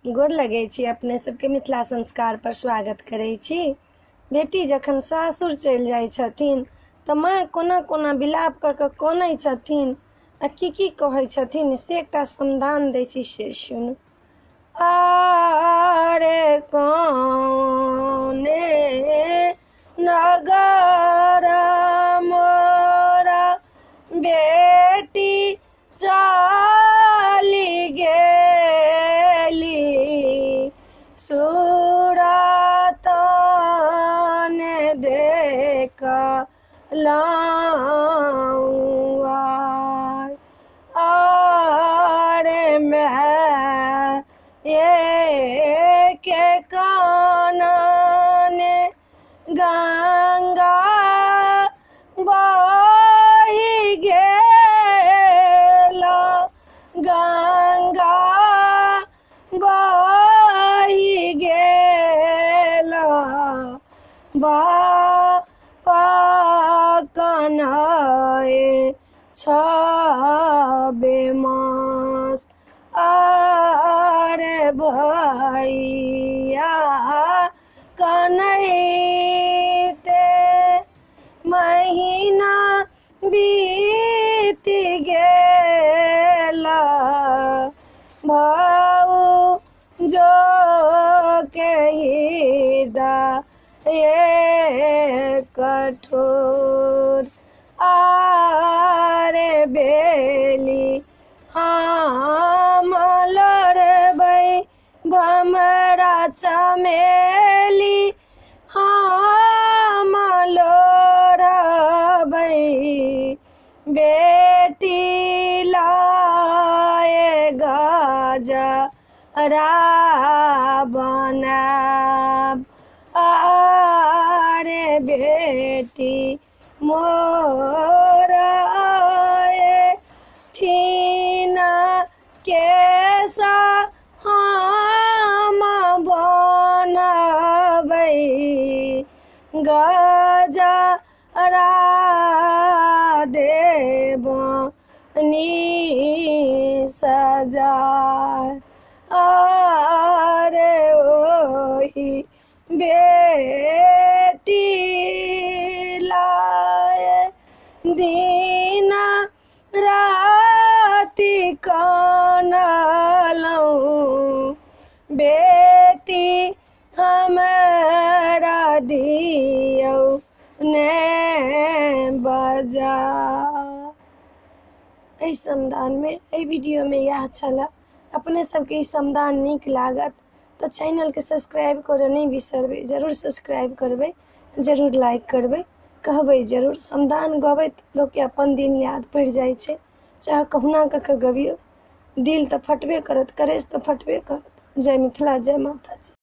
गोर लगै छी। अपने सबके मिथिला संस्कार पर स्वागत करै छी। बेटी जखन सासुर चलि जाइ छथिन तऽ माँ कोना कोना विलाप कऽ कऽ कनै छथिन आ की कहै छथिन से एकटा समदान दै छी, से सुनू। आरे कौने नगर मोरा बेटी चली गेली, सूरत ने देखलहुँ आइ। आरे माय के कानने गंगा बहि गेल, गंगा बहि गेल, बापा कन्हैया छबे मास। आरे भैया कन्हैते महीना बीत गेल, भाउजो के हृदय कठोर। आरे बेली हम लड़बै भमरा चमेली, हम लड़बै बेटी लाए गजरा बनाब। आरे बेटी मोर थिन केसा हम बनबै गजरा देबनी सजाय। आरे ओही बेटी लाए दिन राति कानलहुँ, बेटी हमरा दियौ ने बजा। एहि समदान में एहि वीडियो में यह छला। अपने सबके ई समदान नीक लागत तऽ चैनल के सब्सक्राइब करऽ नहीं बिसरबै। जरूर सब्सक्राइब करबै, जरूर लाइक करबै, कहबै जरूर। समदान गबैत लोक के अपन दिन याद पड़ि जाइ छै, चाहे कहुना कऽ के गबियौ, दिल तऽ फटबे करत, करेज तऽ फटबे करत। जय मिथिला, जय माता जी।